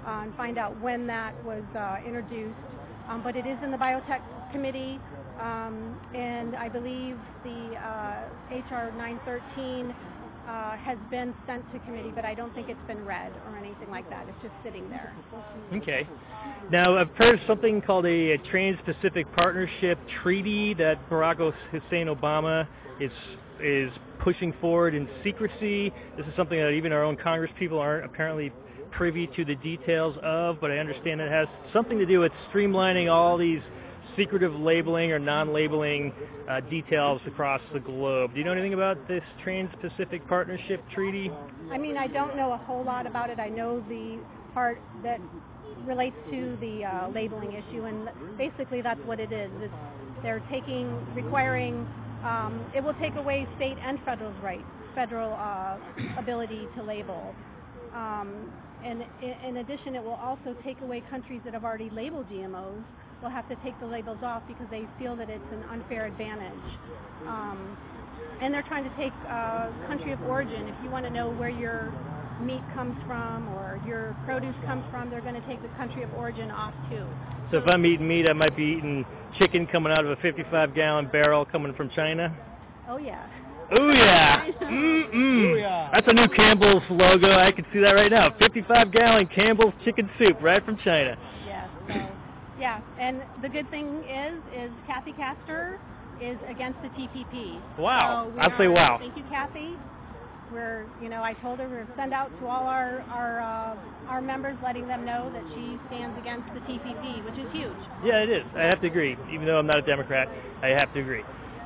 and find out when that was introduced. But it is in the Biotech Committee, and I believe the HR 913 has been sent to committee, but I don't think it's been read or anything like that. It's just sitting there. Okay. Now, I've heard of something called a Trans Pacific Partnership Treaty that Barack Hussein Obama is pushing forward in secrecy. This is something that even our own Congress people aren't apparently privy to the details of, but I understand it has something to do with streamlining all these secretive labeling or non-labeling details across the globe. Do you know anything about this Trans Pacific Partnership Treaty? I mean, I don't know a whole lot about it. I know the part that relates to the labeling issue, and basically that's what it is. They're requiring, it will take away state and federal ability to label. And in addition, it will also take away countries that have already labeled GMOs. Will have to take the labels off because they feel that it's an unfair advantage. And they're trying to take country of origin. If you want to know where your meat comes from or your produce comes from, they're going to take the country of origin off too. So if I'm eating meat, I might be eating chicken coming out of a 55-gallon barrel coming from China? Oh yeah. Oh yeah. Ooh, yeah. That's a new Campbell's logo. I can see that right now. 55-gallon Campbell's chicken soup right from China. Yes. So, yeah, and the good thing is Kathy Castor is against the TPP. Wow. So I'll say wow. Thank you, Kathy. I told her we're send out to all our members, letting them know that she stands against the TPP, which is huge. Yeah, it is. I have to agree. Even though I'm not a Democrat, I have to agree.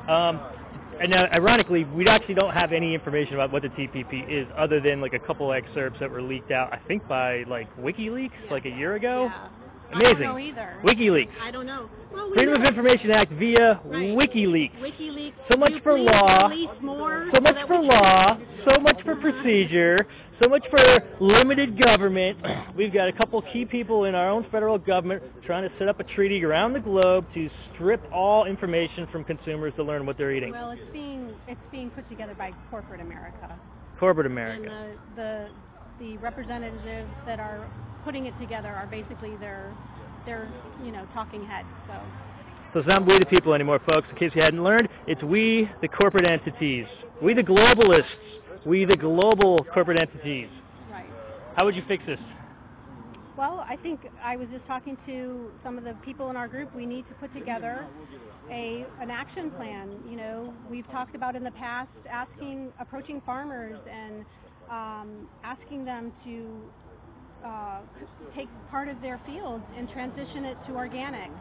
And now, ironically, we actually don't have any information about what the TPP is, other than like a couple excerpts that were leaked out, I think by like WikiLeaks, like a year ago. Yeah. Amazing. I don't know either. WikiLeaks. I don't know. Well, Freedom of Information Act via WikiLeaks. WikiLeaks. So much for law. So much for law. So much for procedure. So much for limited government. We've got a couple key people in our own federal government trying to set up a treaty around the globe to strip all information from consumers to learn what they're eating. Well, it's being put together by corporate America. Corporate America. And the representatives that are putting it together are basically their talking heads. So it's not we the people anymore, folks. In case you hadn't learned, it's we the corporate entities. We the globalists. We the global corporate entities. Right. How would you fix this? Well, I think I was just talking to some of the people in our group. We need to put together an action plan. We've talked about in the past approaching farmers and asking them to take part of their fields and transition it to organic.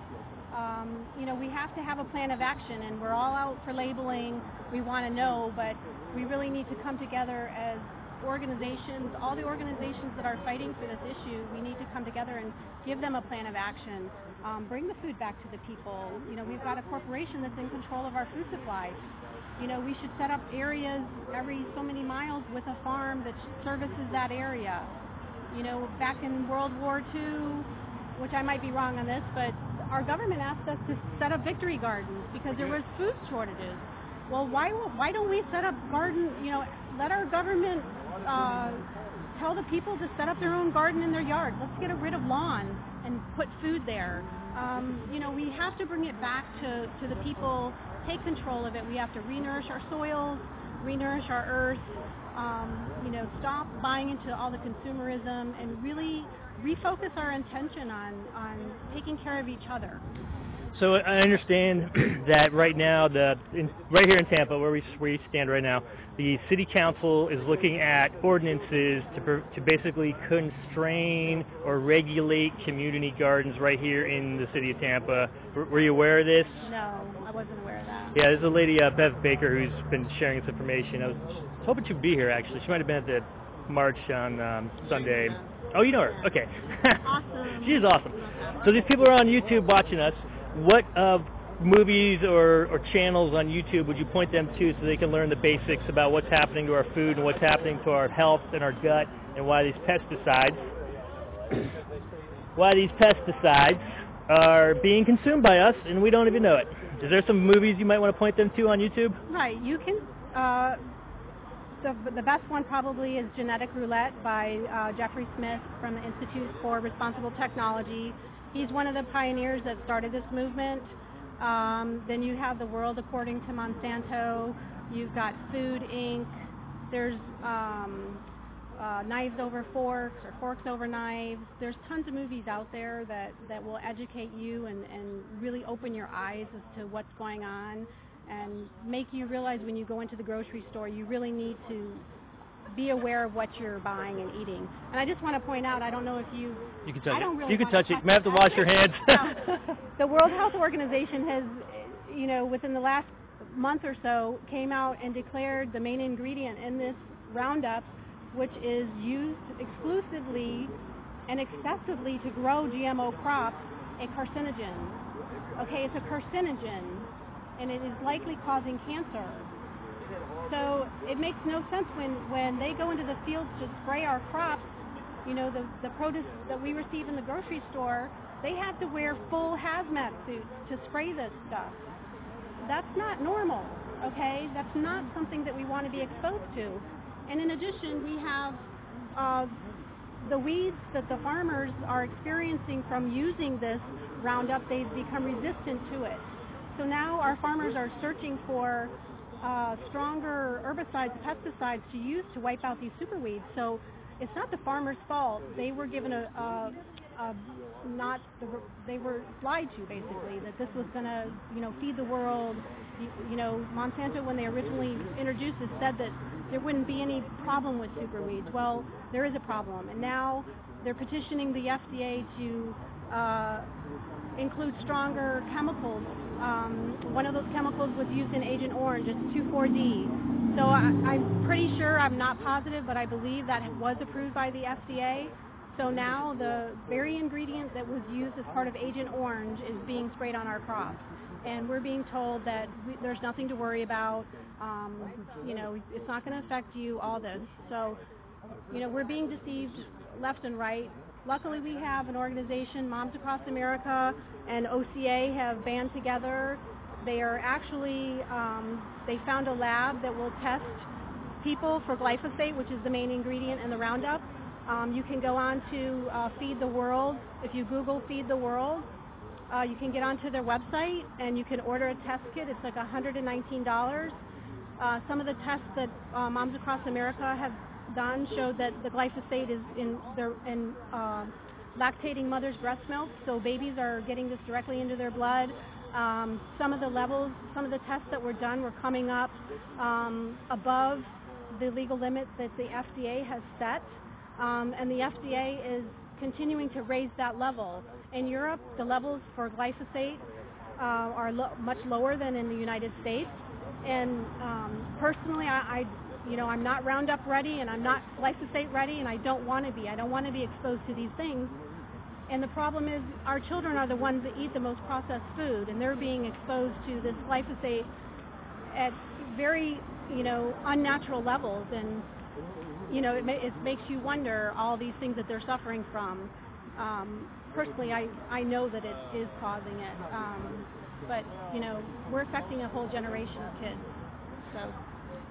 We have to have a plan of action, and we're all out for labeling. We want to know, but we really need to come together as organizations, all the organizations that are fighting for this issue. We need to come together and give them a plan of action. Bring the food back to the people. We've got a corporation that's in control of our food supply. We should set up areas every so many miles with a farm that services that area. Back in World War II, which I might be wrong on this, but our government asked us to set up victory gardens because there was food shortages. Well, why don't we set up let our government tell the people to set up their own garden in their yard. Let's get rid of lawn and put food there. We have to bring it back to the people, take control of it. We have to re-nourish our soils, re-nourish our earth, stop buying into all the consumerism and really refocus our intention on taking care of each other. So I understand that right now, right here in Tampa, where we stand right now, the city council is looking at ordinances to basically constrain or regulate community gardens right here in the city of Tampa. Were you aware of this? No, I wasn't aware of that. Yeah, there's a lady, Bev Baker, who's been sharing this information. I was hoping she'd be here, actually. She might have been at the march on Sunday. Oh, you know her? Okay. Awesome. She's awesome. So these people are on YouTube watching us. What movies or channels on YouTube would you point them to so they can learn the basics about what's happening to our food and what's happening to our health and our gut and why these pesticides are being consumed by us and we don't even know it? Is there some movies you might want to point them to on YouTube? Right. You can the best one probably is Genetic Roulette by Jeffrey Smith from the Institute for Responsible Technology. He's one of the pioneers that started this movement. Then you have The World According to Monsanto. You've got Food Inc. There's Knives Over Forks or Forks Over Knives. There's tons of movies out there that will educate you and really open your eyes as to what's going on and make you realize when you go into the grocery store you really need to be aware of what you're buying and eating. And I just want to point out, I don't know if you can touch it. Really you can touch it. You may have to wash your hands. The World Health Organization has, within the last month or so, came out and declared the main ingredient in this Roundup, which is used exclusively and excessively to grow GMO crops, a carcinogen. Okay, it's a carcinogen, and it is likely causing cancer. So it makes no sense when they go into the fields to spray our crops, the produce that we receive in the grocery store, they have to wear full hazmat suits to spray this stuff. That's not normal, okay? That's not something that we want to be exposed to. And in addition, we have the weeds that the farmers are experiencing from using this Roundup. They've become resistant to it. So now our farmers are searching for stronger herbicides, pesticides to use to wipe out these super weeds. So it's not the farmer's fault. They were given they were lied to, basically, that this was going to, feed the world. Monsanto, when they originally introduced it, said that there wouldn't be any problem with super weeds. Well, there is a problem, and now they're petitioning the FDA to include stronger chemicals. One of those chemicals was used in Agent Orange. It's 2,4-D. So I'm pretty sure, I'm not positive, but I believe that was approved by the FDA. So now the very ingredient that was used as part of Agent Orange is being sprayed on our crops. And we're being told that there's nothing to worry about. It's not going to affect you, all this. So, we're being deceived left and right. Luckily, we have an organization, Moms Across America and OCA have band together. They are actually, they found a lab that will test people for glyphosate, which is the main ingredient in the Roundup. You can go on to Feed the World. If you Google Feed the World, you can get onto their website and you can order a test kit. It's like $119. Some of the tests that Moms Across America have done showed that the glyphosate is in lactating mothers' breast milk, so babies are getting this directly into their blood. Some of the tests that were done were coming up above the legal limit that the FDA has set, and the FDA is continuing to raise that level. In Europe, the levels for glyphosate are much lower than in the United States. And personally, I'm not Roundup ready, and I'm not glyphosate ready, and I don't want to be. I don't want to be exposed to these things. And the problem is, our children are the ones that eat the most processed food, and they're being exposed to this glyphosate at very, unnatural levels. And it makes you wonder all these things that they're suffering from. Personally, I know that it is causing it, but we're affecting a whole generation of kids. So.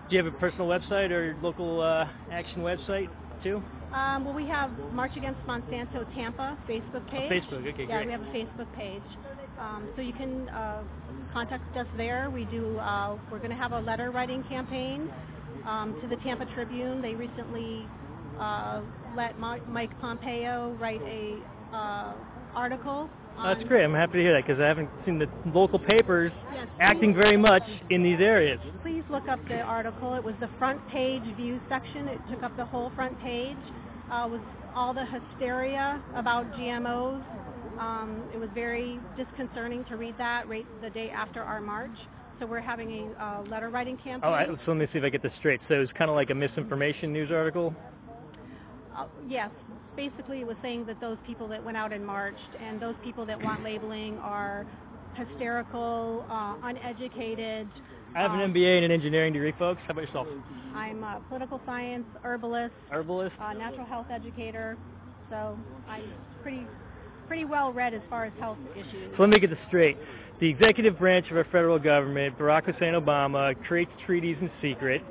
Do you have a personal website or local action website too? Well, we have March Against Monsanto Tampa Facebook page. Facebook, okay, yeah, great. We have a Facebook page, so you can contact us there. We're going to have a letter writing campaign to the Tampa Tribune. They recently let Mike Pompeo write a article. That's great. I'm happy to hear that because I haven't seen the local papers acting very much in these areas. Please look up the article. It was the front page view section. It took up the whole front page. With all the hysteria about GMOs. It was very disconcerting to read that right the day after our march. So we're having a letter writing campaign. Oh, so let me see if I get this straight. So it was kind of like a misinformation news article? Yes. Basically, it was saying that those people that went out and marched and those people that want labeling are hysterical, uneducated. I have an MBA and an engineering degree, folks. How about yourself? I'm a political science, herbalist, natural health educator, so I'm pretty well read as far as health issues. So let me get this straight. The executive branch of our federal government, Barack Hussein Obama, creates treaties in secret.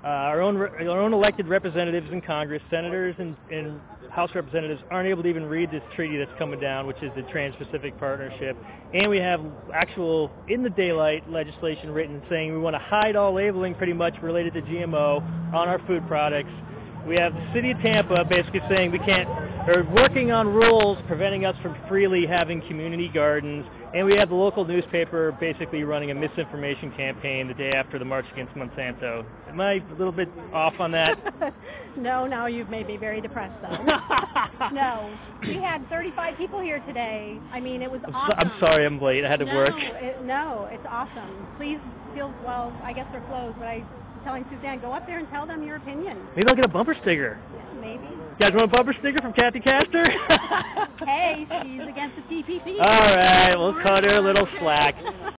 Our own elected representatives in Congress, senators and House representatives, aren't able to even read this treaty that's coming down, which is the Trans Pacific Partnership. And we have actual in the daylight legislation written saying we want to hide all labeling pretty much related to GMO on our food products. We have the city of Tampa basically saying we can't, or working on rules preventing us from freely having community gardens, and we have the local newspaper basically running a misinformation campaign the day after the March Against Monsanto. Am I a little bit off on that? No, now you've made me very depressed, though. No, we had 35 people here today. I mean, it was awesome. I'm sorry I'm late. I had to work. No, it's awesome. Please feel, well, I guess they're closed, but I'm telling Suzanne, go up there and tell them your opinion. Maybe I'll get a bumper sticker. Yeah, maybe. You guys want a bumper sticker from Kathy Castor? Hey, she's against the TPP. All right, we'll cut her a little slack.